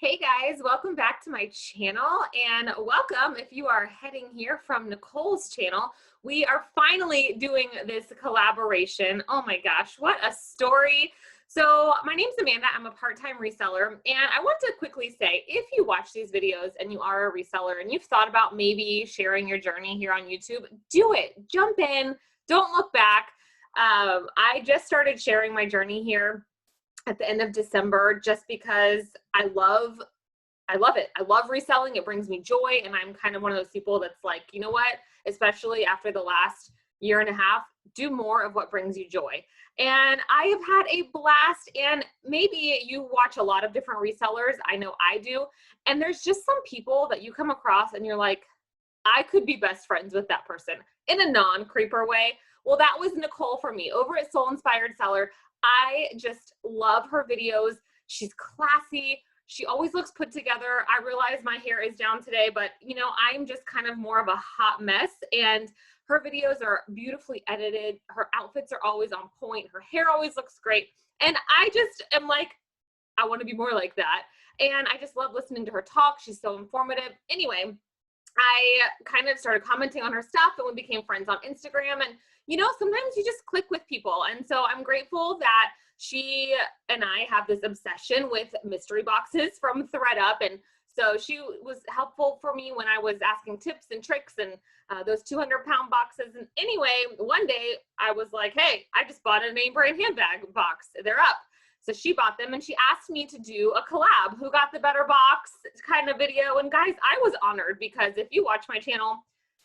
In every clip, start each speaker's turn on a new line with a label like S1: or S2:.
S1: Hey guys, welcome back to my channel and welcome if you are heading here from Nicole's channel. We are finally doing this collaboration. Oh my gosh, what a story. So my name's Amanda, I'm a part-time reseller, and I want to quickly say, if you watch these videos and you are a reseller and you've thought about maybe sharing your journey here on YouTube, do it, jump in, don't look back. I just started sharing my journey here at the end of December just because I love it. I love reselling. It brings me joy. And I'm kind of one of those people that's like, you know what, especially after the last year and a half, do more of what brings you joy. And I have had a blast. And maybe you watch a lot of different resellers. I know I do. And there's just some people that you come across and you're like, I could be best friends with that person in a non-creeper way. Well, that was Nicole for me over at Soul Inspired Seller. I just love her videos. She's classy. She always looks put together. I realize my hair is down today, but you know, I'm just kind of more of a hot mess, and her videos are beautifully edited. Her outfits are always on point. Her hair always looks great. And I just am like, I want to be more like that. And I just love listening to her talk. She's so informative. Anyway, I kind of started commenting on her stuff and we became friends on Instagram. And you know, sometimes you just click with people. And so I'm grateful that she and I have this obsession with mystery boxes from ThredUp. And so she was helpful for me when I was asking tips and tricks and those 200-pound boxes. And anyway, one day I was like, hey, I just bought a name brand handbag box. They're up. So she bought them and she asked me to do a collab, who got the better box kind of video. And guys, I was honored because if you watch my channel,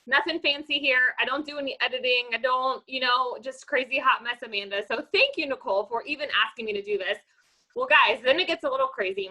S1: nothing fancy here. I don't do any editing. I don't, you know, just crazy hot mess Amanda. So thank you, Nicole, for even asking me to do this. Well, guys, then it gets a little crazy.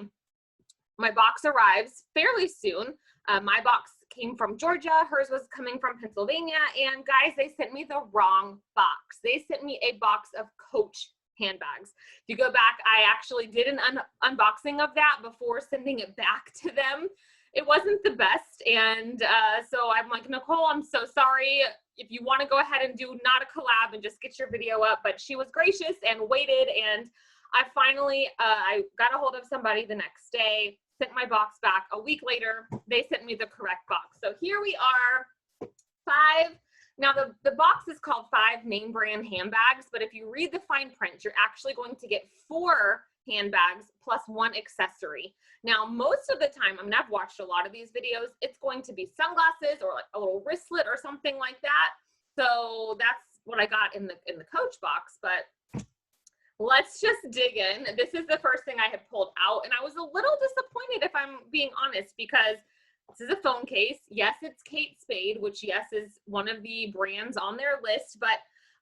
S1: My box arrives fairly soon. My box came from Georgia. Hers was coming from Pennsylvania. And guys, they sent me the wrong box. They sent me a box of Coach handbags. If you go back, I actually did an unboxing of that before sending it back to them. It wasn't the best. And so I'm like, Nicole, I'm so sorry. If you want to go ahead and do not a collab and just get your video up. But she was gracious and waited. And I finally, I got a hold of somebody the next day, sent my box back. A week later, they sent me the correct box. So here we are, 5. Now the box is called 5 name brand handbags, but if you read the fine print, you're actually going to get 4 handbags plus 1 accessory. Now, most of the time, I mean, I've watched a lot of these videos, it's going to be sunglasses or like a little wristlet or something like that. So that's what I got in the Coach box, but let's just dig in. This is the first thing I had pulled out, and I was a little disappointed, if I'm being honest, because this is a phone case. Yes, it's Kate Spade, which yes is one of the brands on their list, but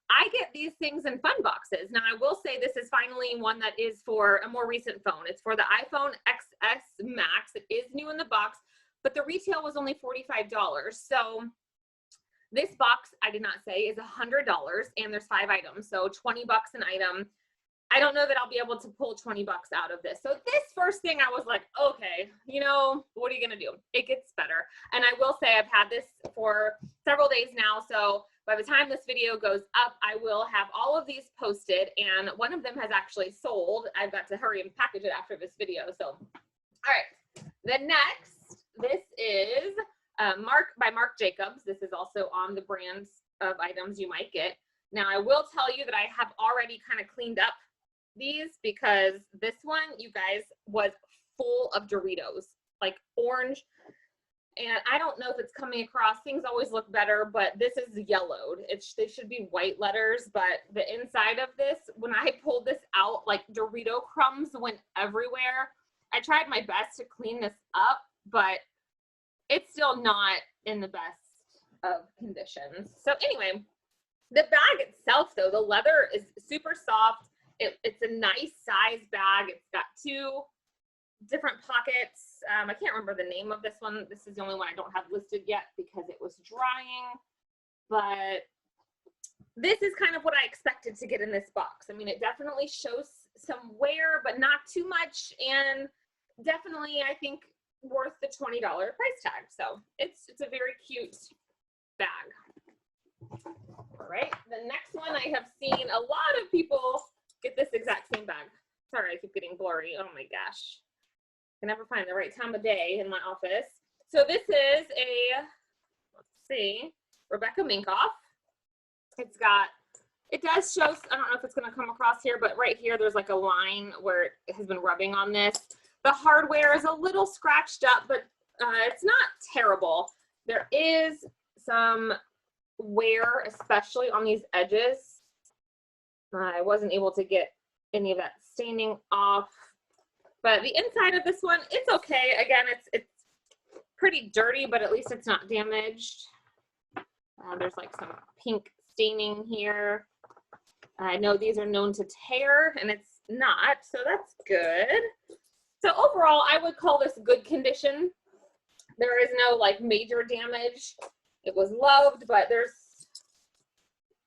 S1: I get these things in fun boxes. Now I will say this is finally one that is for a more recent phone. It's for the iPhone XS Max. It is new in the box, but the retail was only $45. So this box, I did not say, is $100, and there's 5 items. So 20 bucks an item. I don't know that I'll be able to pull 20 bucks out of this. So this first thing I was like, okay, you know, what are you going to do? It gets better. And I will say I've had this for several days now. So by the time this video goes up, I will have all of these posted, and one of them has actually sold. I've got to hurry and package it after this video. So, all right. The next, this is Marc by Marc Jacobs. This is also on the brands of items you might get. Now, I will tell you that I have already kind of cleaned up these because this one, you guys, was full of Doritos, like orange. And I don't know if it's coming across. Things always look better, but this is yellowed. They should be white letters, but the inside of this, when I pulled this out, like Dorito crumbs went everywhere. I tried my best to clean this up, but it's still not in the best of conditions. So anyway, the bag itself, though, the leather is super soft. It's a nice size bag. It's got 2 different pockets. I can't remember the name of this one. This is the only one I don't have listed yet because it was drying. But this is kind of what I expected to get in this box. I mean, it definitely shows some wear, but not too much. And definitely, I think, worth the $20 price tag. So it's a very cute bag. All right. The next one, I have seen a lot of people get this exact same bag. Sorry, I keep getting blurry. Oh my gosh. can never find the right time of day in my office. So this is a, let's see, Rebecca Minkoff. It does show, I don't know if it's going to come across here, but right here there's like a line where it has been rubbing on this. The hardware is a little scratched up, but it's not terrible. There is some wear, especially on these edges. I wasn't able to get any of that staining off, but the inside of this one, it's okay. Again, it's pretty dirty, but at least it's not damaged. There's like some pink staining here. I know these are known to tear, and it's not, so that's good. So overall, I would call this good condition. There is no like major damage. It was loved, but there's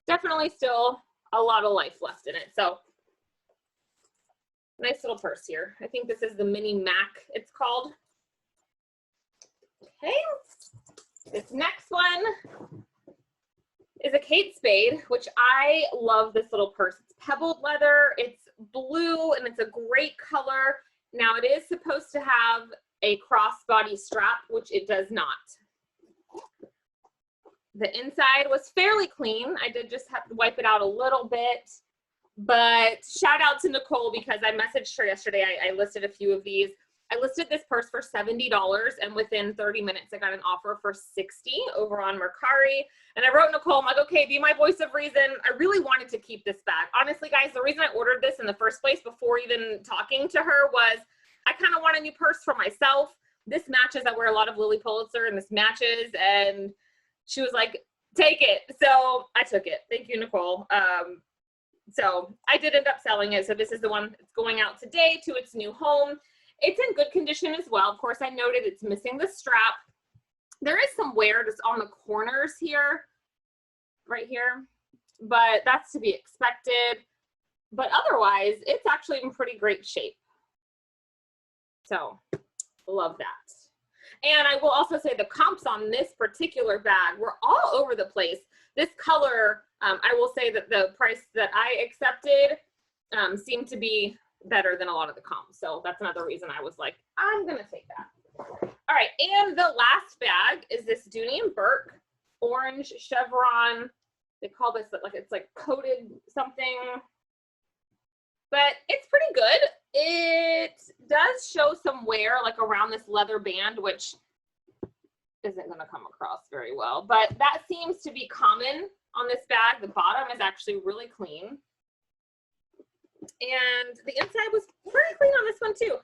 S1: definitely still a lot of life left in it. So nice little purse here. I think this is the Mini Mac, it's called. Okay, this next one is a Kate Spade, which I love this little purse. It's pebbled leather, it's blue, and it's a great color. Now it is supposed to have a crossbody strap, which it does not. The inside was fairly clean. I did just have to wipe it out a little bit, but shout out to Nicole because I messaged her yesterday. I listed a few of these. I listed this purse for $70, and within 30 minutes, I got an offer for $60 over on Mercari. And I wrote Nicole, I'm like, okay, be my voice of reason. I really wanted to keep this bag. Honestly, guys, the reason I ordered this in the first place before even talking to her was I kind of want a new purse for myself. This matches. I wear a lot of Lily Pulitzer, and this matches. And she was like, take it. So I took it. Thank you, Nicole. So I did end up selling it. So this is the one that's going out today to its new home. It's in good condition as well. Of course, I noted it's missing the strap. There is some wear just on the corners here, right here, but that's to be expected. But otherwise, it's actually in pretty great shape. So, love that. And I will also say the comps on this particular bag were all over the place. This color, I will say that the price that I accepted seemed to be better than a lot of the comps. So that's another reason I was like, I'm going to take that. All right. And the last bag is this Dooney and Burke orange chevron. They call this like, it's like coated something, but it's pretty good. It does show some wear like around this leather band, which isn't going to come across very well, but that seems to be common on this bag. The bottom is actually really clean. And the inside was pretty clean on this one too.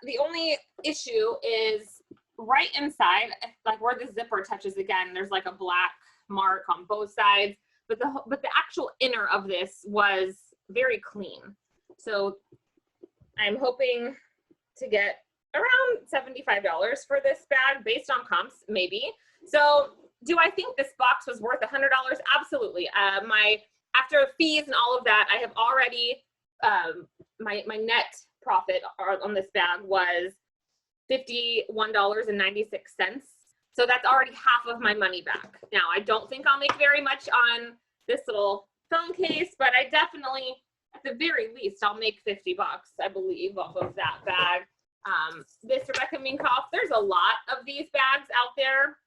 S1: The only issue is right inside, like where the zipper touches again, there's like a black mark on both sides, but the actual inner of this was very clean. So I'm hoping to get around $75 for this bag based on comps, maybe. So do I think this box was worth $100? Absolutely. After fees and all of that, I have already, my net profit on this bag was $51.96. So that's already half of my money back. Now, I don't think I'll make very much on this little phone case, but I definitely, at the very least, I'll make 50 bucks, I believe, off of that bag. This Rebecca Minkoff, there's a lot of these bags out there.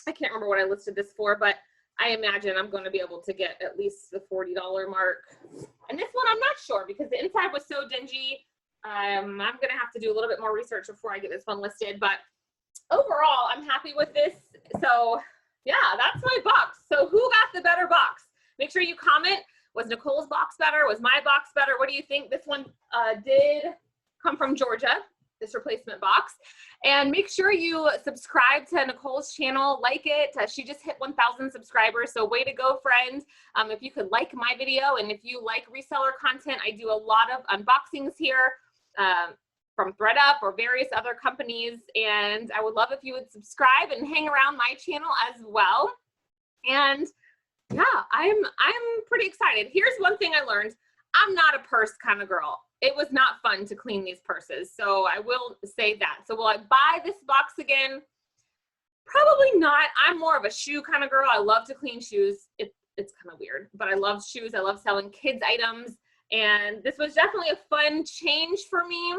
S1: I can't remember what I listed this for, but I imagine I'm going to be able to get at least the $40 mark. And this one, I'm not sure because the inside was so dingy. I'm going to have to do a little bit more research before I get this one listed. But overall, I'm happy with this. So yeah, that's my box. So who got the better box? Make sure you comment. Was Nicole's box better? Was my box better? What do you think? This one did come from Georgia, this replacement box. And make sure you subscribe to Nicole's channel, like it. She just hit 1,000 subscribers, so way to go, friend. If you could like my video, and if you like reseller content, I do a lot of unboxings here from ThredUp or various other companies, and I would love if you would subscribe and hang around my channel as well. And yeah, I'm pretty excited. Here's one thing I learned. I'm not a purse kind of girl. It was not fun to clean these purses, so I will say that. So will I buy this box again? Probably not. I'm more of a shoe kind of girl. I love to clean shoes. It's kind of weird, but I love shoes. I love selling kids items, and this was definitely a fun change for me.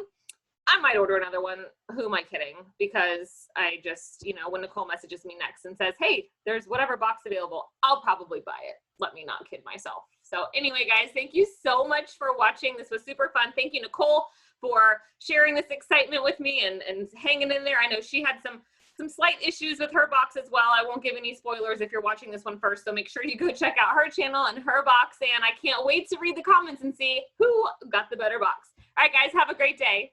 S1: I might order another one. Who am I kidding? Because I just, when Nicole messages me next and says, hey, there's whatever box available, I'll probably buy it. Let me not kid myself. So anyway, guys, thank you so much for watching. This was super fun. Thank you, Nicole, for sharing this excitement with me and hanging in there. I know she had some slight issues with her box as well. I won't give any spoilers if you're watching this one first, so make sure you go check out her channel and her box, and I can't wait to read the comments and see who got the better box. All right, guys, have a great day.